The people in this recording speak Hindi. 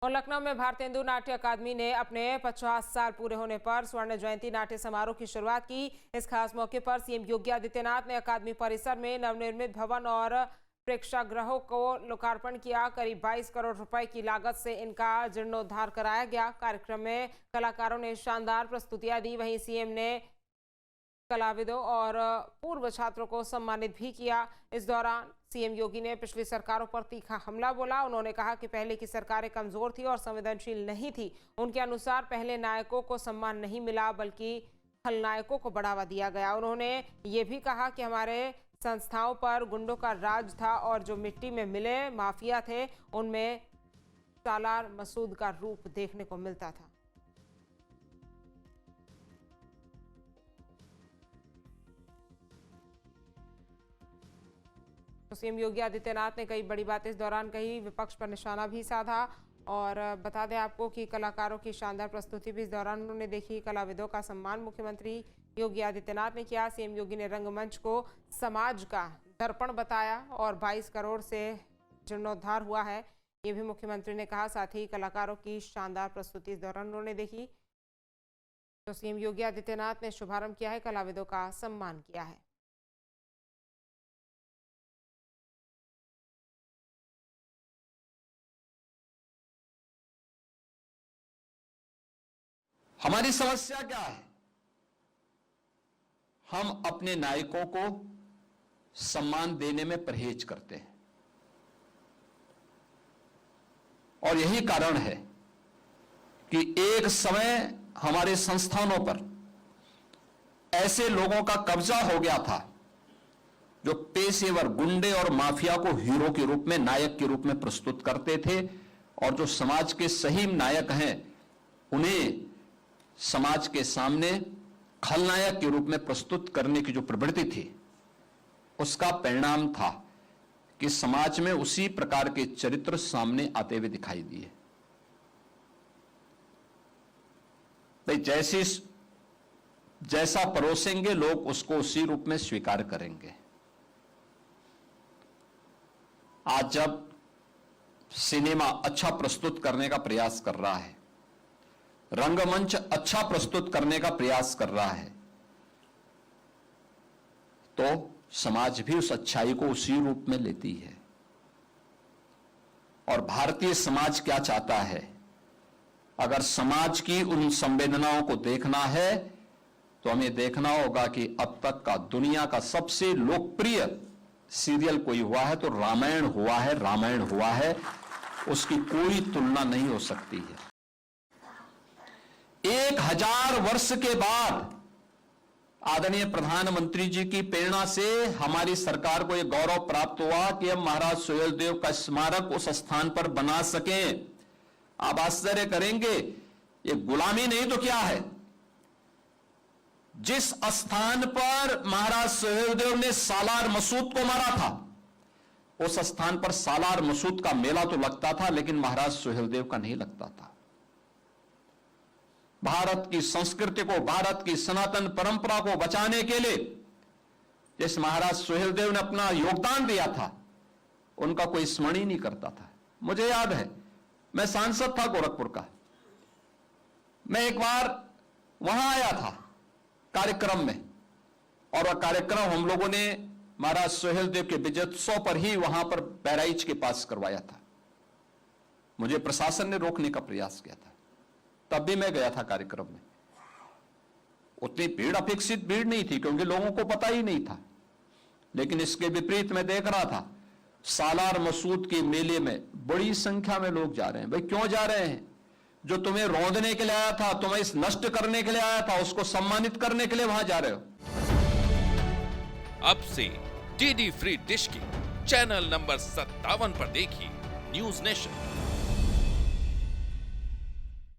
और लखनऊ में भारतेंदु नाट्य अकादमी ने अपने 50 साल पूरे होने पर स्वर्ण जयंती नाट्य समारोह की शुरुआत की। इस खास मौके पर सीएम योगी आदित्यनाथ ने अकादमी परिसर में नवनिर्मित भवन और प्रेक्षागृहों को लोकार्पण किया। करीब 22 करोड़ रुपए की लागत से इनका जीर्णोद्धार कराया गया। कार्यक्रम में कलाकारों ने शानदार प्रस्तुतियां दी। वहीं सीएम ने कलाविदों और पूर्व छात्रों को सम्मानित भी किया। इस दौरान सीएम योगी ने पिछली सरकारों पर तीखा हमला बोला। उन्होंने कहा कि पहले की सरकारें कमजोर थी और संवेदनशील नहीं थी। उनके अनुसार पहले नायकों को सम्मान नहीं मिला बल्कि खलनायकों को बढ़ावा दिया गया। उन्होंने ये भी कहा कि हमारे संस्थाओं पर गुंडों का राज था और जो मिट्टी में मिले माफिया थे उनमें सालार मसूद का रूप देखने को मिलता था। सीएम योगी आदित्यनाथ ने कई बड़ी बातें इस दौरान कही। विपक्ष पर निशाना भी साधा और बता दें आपको कि कलाकारों की शानदार प्रस्तुति भी इस दौरान उन्होंने देखी। कलाविदों का सम्मान मुख्यमंत्री योगी आदित्यनाथ ने किया। सीएम योगी ने रंगमंच को समाज का दर्पण बताया और 22 करोड़ से जीर्णोद्धार हुआ है, ये भी मुख्यमंत्री ने कहा। साथ ही कलाकारों की शानदार प्रस्तुति इस दौरान उन्होंने देखी। तो सीएम योगी आदित्यनाथ ने शुभारंभ किया है, कलाविदों का सम्मान किया है। हमारी समस्या क्या है? हम अपने नायकों को सम्मान देने में परहेज करते हैं और यही कारण है कि एक समय हमारे संस्थानों पर ऐसे लोगों का कब्जा हो गया था जो पेशेवर गुंडे और माफिया को हीरो के रूप में, नायक के रूप में प्रस्तुत करते थे और जो समाज के सही नायक हैं उन्हें समाज के सामने खलनायक के रूप में प्रस्तुत करने की जो प्रवृत्ति थी, उसका परिणाम था कि समाज में उसी प्रकार के चरित्र सामने आते हुए दिखाई दिए। जैसा परोसेंगे लोग उसको उसी रूप में स्वीकार करेंगे। आज जब सिनेमा अच्छा प्रस्तुत करने का प्रयास कर रहा है, रंगमंच अच्छा प्रस्तुत करने का प्रयास कर रहा है, तो समाज भी उस अच्छाई को उसी रूप में लेती है। और भारतीय समाज क्या चाहता है? अगर समाज की उन संवेदनाओं को देखना है तो हमें देखना होगा कि अब तक का दुनिया का सबसे लोकप्रिय सीरियल कोई हुआ है तो रामायण हुआ है। रामायण हुआ है, उसकी कोई तुलना नहीं हो सकती है। 1000 वर्ष के बाद आदरणीय प्रधानमंत्री जी की प्रेरणा से हमारी सरकार को यह गौरव प्राप्त हुआ कि हम महाराज सुहेलदेव का स्मारक उस स्थान पर बना सकें। आप आश्चर्य करेंगे, ये गुलामी नहीं तो क्या है? जिस स्थान पर महाराज सुहेलदेव ने सालार मसूद को मारा था, उस स्थान पर सालार मसूद का मेला तो लगता था, लेकिन महाराज सुहेलदेव का नहीं लगता था। भारत की संस्कृति को, भारत की सनातन परंपरा को बचाने के लिए जिस महाराज सुहेलदेव ने अपना योगदान दिया था, उनका कोई स्मरण ही नहीं करता था। मुझे याद है, मैं सांसद था गोरखपुर का। मैं एक बार वहां आया था कार्यक्रम में, और वह कार्यक्रम हम लोगों ने महाराज सुहेलदेव के विजयोत्सव पर ही वहां पर बहराइच के पास करवाया था। मुझे प्रशासन ने रोकने का प्रयास किया था, तब भी मैं गया था कार्यक्रम में। उतनी भीड़, अपेक्षित भीड़ नहीं थी क्योंकि लोगों को पता ही नहीं था। लेकिन इसके विपरीत मैं देख रहा था, सालार मसूद के मेले में बड़ी संख्या में लोग जा रहे हैं। भाई क्यों जा रहे हैं? जो तुम्हें रौंदने के लिए आया था, तुम्हें इस नष्ट करने के लिए आया था, उसको सम्मानित करने के लिए वहां जा रहे हो। अब से डीडी फ्री डिश की चैनल नंबर 57 पर देखिए न्यूज नेशन।